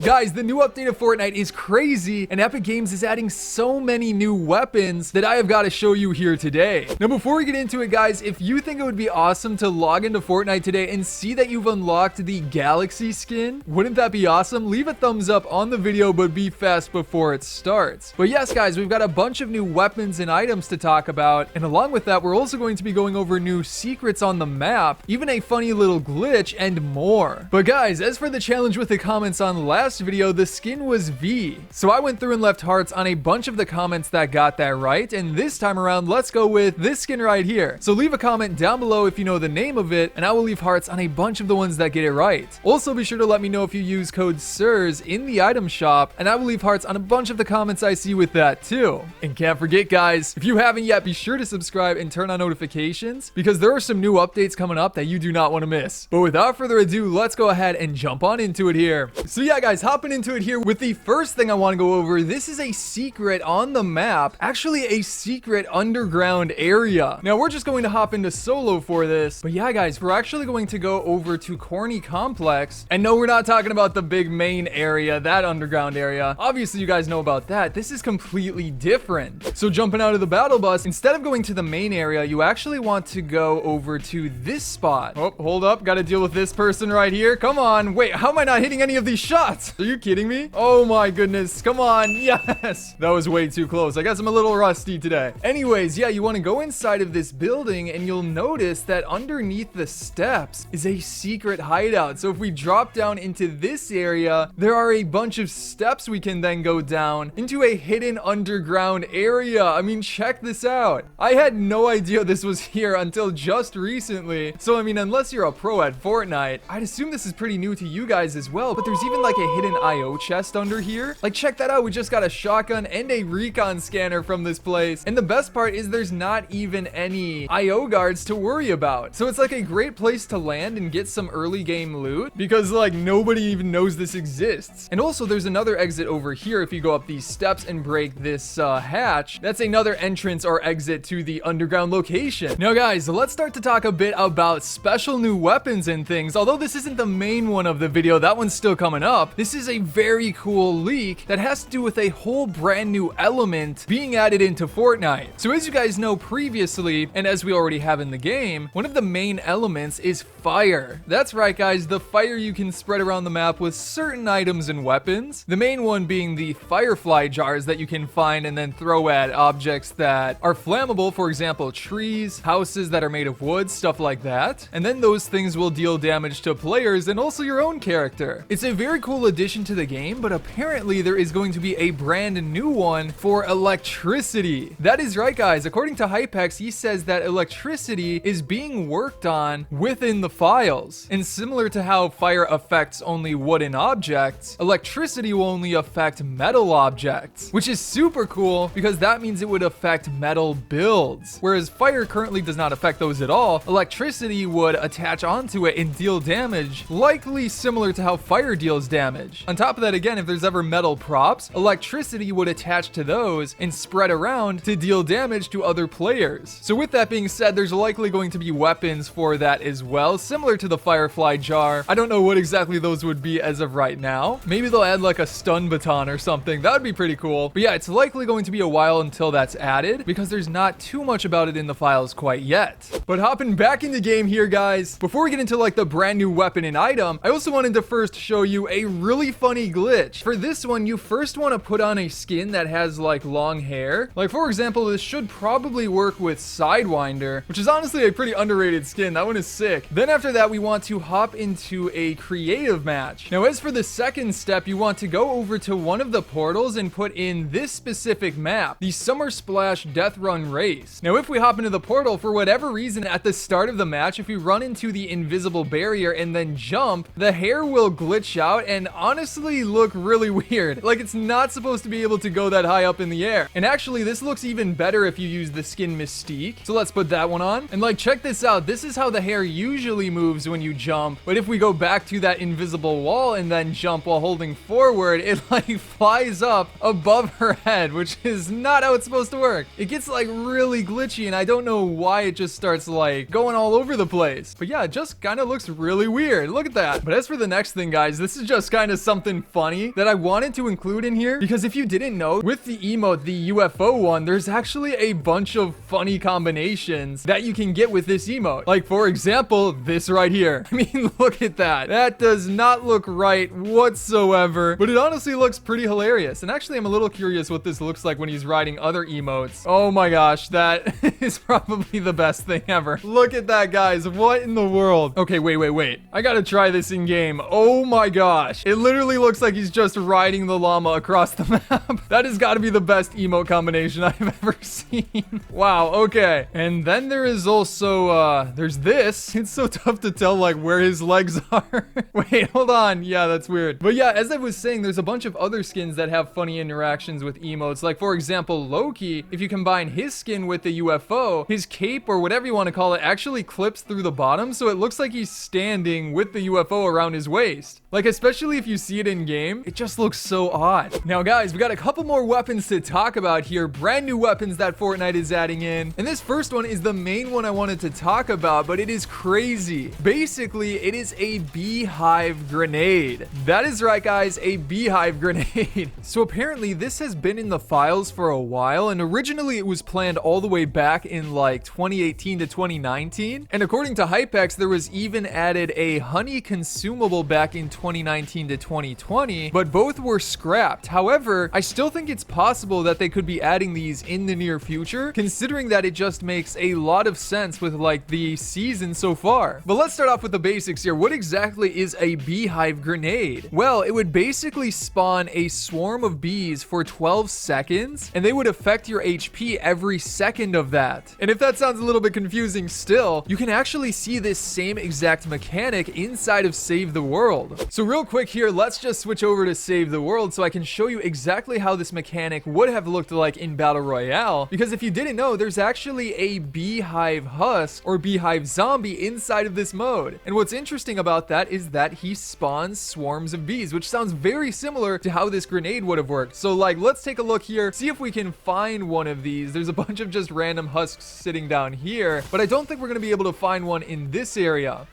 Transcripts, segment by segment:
Guys, the new update of Fortnite is crazy, and Epic Games is adding so many new weapons that I have got to show you here today. Now, before we get into it, guys, if you think it would be awesome to log into Fortnite today and see that you've unlocked the Galaxy skin, wouldn't that be awesome? Leave a thumbs up on the video, but be fast before it starts. But yes, guys, we've got a bunch of new weapons and items to talk about, and along with that, we're also going to be going over new secrets on the map, even a funny little glitch, and more. But guys, as for the challenge with the comments on last video, the skin was V. So I went through and left hearts on a bunch of the comments that got that right, and this time around, let's go with this skin right here. So leave a comment down below if you know the name of it, and I will leave hearts on a bunch of the ones that get it right. Also, be sure to let me know if you use code SIRS in the item shop, and I will leave hearts on a bunch of the comments I see with that too. And can't forget, guys, if you haven't yet, be sure to subscribe and turn on notifications, because there are some new updates coming up that you do not want to miss. But without further ado, let's go ahead and jump on into it here. So yeah, guys, hopping into it here with the first thing I want to go over. This is a secret on the map, actually a secret underground area. Now we're just going to hop into solo for this, but yeah, guys, we're actually going to go over to Corny Complex, and no, we're not talking about the big main area, that underground area. Obviously you guys know about that. This is completely different. So jumping out of the battle bus, instead of going to the main area, you actually want to go over to this spot. Oh, hold up, gotta deal with this person right here. Come on, wait, how am I not hitting any of these shots? Are you kidding me? Oh my goodness, come on. Yes, that was way too close. I guess I'm a little rusty today. Anyways, yeah, you want to go inside of this building, and you'll notice that underneath the steps is a secret hideout. So if we drop down into this area, there are a bunch of steps we can then go down into a hidden underground area. I mean, check this out. I had no idea this was here until just recently. So I mean, unless you're a pro at Fortnite, I'd assume this is pretty new to you guys as well. But there's even like a hidden IO chest under here. Like, check that out. We just got a shotgun and a recon scanner from this place. And the best part is there's not even any IO guards to worry about. So it's like a great place to land and get some early game loot, because like nobody even knows this exists. And also there's another exit over here. If you go up these steps and break this hatch, that's another entrance or exit to the underground location. Now guys, let's start to talk a bit about special new weapons and things. Although this isn't the main one of the video, that one's still coming up. This is a very cool leak that has to do with a whole brand new element being added into Fortnite. So as you guys know previously, and as we already have in the game, one of the main elements is fire. That's right, guys, the fire you can spread around the map with certain items and weapons. The main one being the firefly jars that you can find and then throw at objects that are flammable, for example, trees, houses that are made of wood, stuff like that. And then those things will deal damage to players and also your own character. It's a very cool addition to the game, but apparently there is going to be a brand new one for electricity. That is right, guys. According to Hypex, he says that electricity is being worked on within the files. And similar to how fire affects only wooden objects, electricity will only affect metal objects, which is super cool because that means it would affect metal builds. Whereas fire currently does not affect those at all, electricity would attach onto it and deal damage, likely similar to how fire deals damage. On top of that, again, if there's ever metal props, electricity would attach to those and spread around to deal damage to other players. So with that being said, there's likely going to be weapons for that as well, similar to the firefly jar. I don't know what exactly those would be as of right now. Maybe they'll add like a stun baton or something. That would be pretty cool. But yeah, it's likely going to be a while until that's added because there's not too much about it in the files quite yet. But hopping back into game here, guys, before we get into like the brand new weapon and item, I also wanted to first show you a really funny glitch. For this one, you first want to put on a skin that has like long hair. Like, for example, this should probably work with Sidewinder, which is honestly a pretty underrated skin. That one is sick. Then after that, we want to hop into a creative match. Now, as for the second step, you want to go over to one of the portals and put in this specific map, the Summer Splash Death Run Race. Now, if we hop into the portal, for whatever reason, at the start of the match, if we run into the invisible barrier and then jump, the hair will glitch out and honestly look really weird. Like, it's not supposed to be able to go that high up in the air. And actually, this looks even better if you use the skin Mystique. So let's put that one on. And like, check this out. This is how the hair usually moves when you jump. But if we go back to that invisible wall and then jump while holding forward, it like flies up above her head, which is not how it's supposed to work. It gets like really glitchy, and I don't know why it just starts like going all over the place. But yeah, it just kind of looks really weird. Look at that. But as for the next thing, guys, this is just kind kind of something funny that I wanted to include in here, because if you didn't know, with the emote, the UFO one, there's actually a bunch of funny combinations that you can get with this emote. Like, for example, this right here. I mean, look at that. That does not look right whatsoever, but it honestly looks pretty hilarious. And actually, I'm a little curious what this looks like when he's riding other emotes. Oh my gosh, that is probably the best thing ever. Look at that, guys. What in the world? Okay, wait. I gotta try this in game. Oh my gosh. It literally looks like he's just riding the llama across the map. That has got to be the best emote combination I've ever seen. Wow, okay. And then there is also, there's this. It's so tough to tell, like, where his legs are. Wait, hold on. Yeah, that's weird. But yeah, as I was saying, there's a bunch of other skins that have funny interactions with emotes. Like, for example, Loki, if you combine his skin with the UFO, his cape, or whatever you want to call it, actually clips through the bottom, so it looks like he's standing with the UFO around his waist. Like, especially if you see it in game, it just looks so odd. Now, guys, we got a couple more weapons to talk about here. Brand new weapons that Fortnite is adding in. And this first one is the main one I wanted to talk about, but it is crazy. Basically, it is a Beehive Grenade. That is right, guys, a Beehive Grenade. So apparently, this has been in the files for a while, and originally it was planned all the way back in like 2018 to 2019. And according to Hypex, there was even added a honey consumable back in 2019 to 2020, but both were scrapped. However, I still think it's possible that they could be adding these in the near future, considering that it just makes a lot of sense with like the season so far. But let's start off with the basics here. What exactly is a Beehive Grenade? Well, it would basically spawn a swarm of bees for 12 seconds, and they would affect your HP every second of that. And if that sounds a little bit confusing still, you can actually see this same exact mechanic inside of Save the World. So real quick here, let's just switch over to Save the World so I can show you exactly how this mechanic would have looked like in Battle Royale. Because if you didn't know, there's actually a Beehive Husk or Beehive Zombie inside of this mode. And what's interesting about that is that he spawns swarms of bees, which sounds very similar to how this grenade would have worked. So like, let's take a look here, see if we can find one of these. There's a bunch of just random husks sitting down here, but I don't think we're going to be able to find one in this area.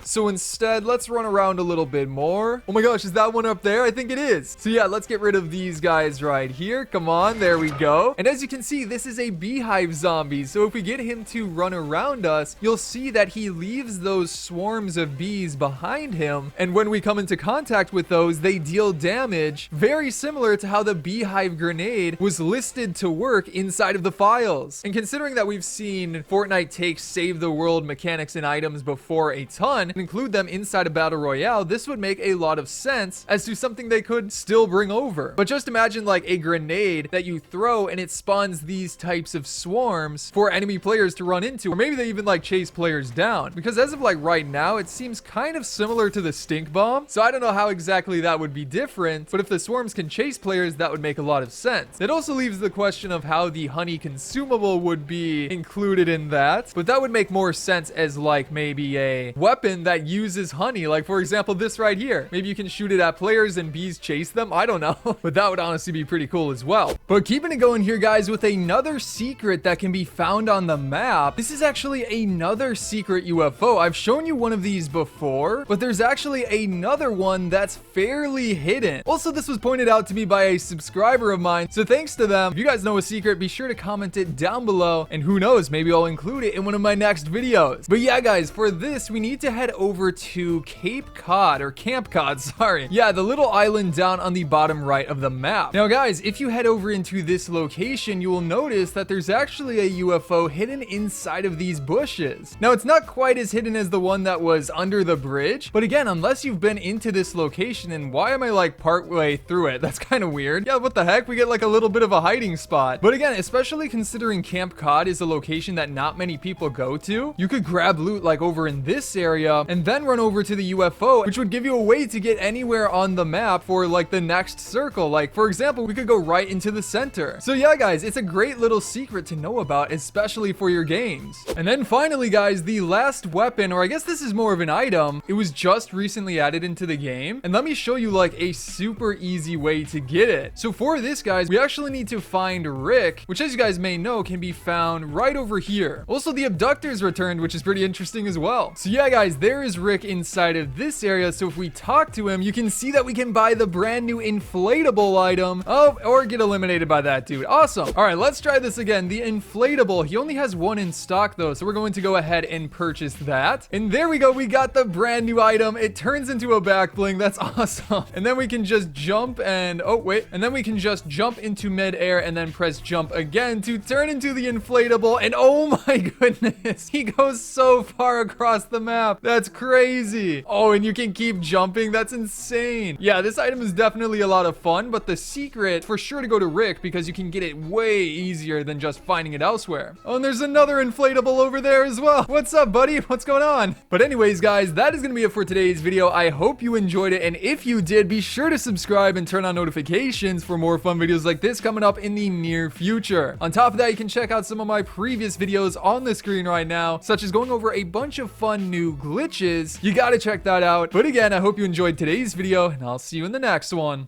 So instead, let's run around a little bit more. Oh my gosh, is that one up there? I think it is. So yeah, let's get rid of these guys right here. Come on, there we go. And as you can see, this is a Beehive Zombie. So if we get him to run around us, you'll see that he leaves those swarms of bees behind him. And when we come into contact with those, they deal damage, very similar to how the Beehive Grenade was listed to work inside of the files. And considering that we've seen Fortnite take Save the World mechanics and items before a ton, include them inside a battle royale, this would make a lot of sense as to something they could still bring over. But just imagine like a grenade that you throw and it spawns these types of swarms for enemy players to run into, or maybe they even like chase players down, because as of like right now, it seems kind of similar to the stink bomb. So I don't know how exactly that would be different, but if the swarms can chase players, that would make a lot of sense. It also leaves the question of how the honey consumable would be included in that, but that would make more sense as like maybe a weapon that uses honey. Like for example, this right here. Maybe you can shoot it at players and bees chase them. I don't know, but that would honestly be pretty cool as well. But keeping it going here, guys, with another secret that can be found on the map. This is actually another secret UFO. I've shown you one of these before, but there's actually another one that's fairly hidden. Also, this was pointed out to me by a subscriber of mine, so thanks to them. If you guys know a secret, be sure to comment it down below, and who knows, maybe I'll include it in one of my next videos. But yeah, guys, for this, we need to head over to Cape Cod, or Camp Cod, sorry. Yeah, the little island down on the bottom right of the map. Now, guys, if you head over into this location, you will notice that there's actually a UFO hidden inside of these bushes. Now, it's not quite as hidden as the one that was under the bridge, but again, unless you've been into this location, and why am I like partway through it? That's kind of weird. Yeah, what the heck? We get like a little bit of a hiding spot. But again, especially considering Camp Cod is a location that not many people go to, you could grab loot like over in this area and then run over to the UFO, which would give you a way to get anywhere on the map for like the next circle. Like for example, we could go right into the center. So yeah, guys, it's a great little secret to know about, especially for your games. And then finally, guys, the last weapon, or I guess this is more of an item, it was just recently added into the game. And let me show you like a super easy way to get it. So for this, guys, we actually need to find Rick, which as you guys may know, can be found right over here. Also, the abductor's returned, which is pretty interesting as well. So yeah, guys, there is Rick inside of this area. So if we talk to him, you can see that we can buy the brand new inflatable item. Oh, or get eliminated by that dude. Awesome. All right, let's try this again. The inflatable, he only has one in stock though, so we're going to go ahead and purchase that. And there we go. We got the brand new item. It turns into a back bling. That's awesome. And then we can just jump and and then we can just jump into midair and then press jump again to turn into the inflatable. And oh my goodness, he goes so far across the map. That's crazy. Oh, and you can keep jumping. That's insane. Yeah, this item is definitely a lot of fun, but the secret for sure to go to Rick because you can get it way easier than just finding it elsewhere. Oh, and there's another inflatable over there as well. What's up, buddy? What's going on? But anyways, guys, that is going to be it for today's video. I hope you enjoyed it. And if you did, be sure to subscribe and turn on notifications for more fun videos like this coming up in the near future. On top of that, you can check out some of my previous videos on the screen right now, such as going over a bunch of fun new glitches. You got to check that out. But again, I hope you enjoyed today's video and I'll see you in the next one.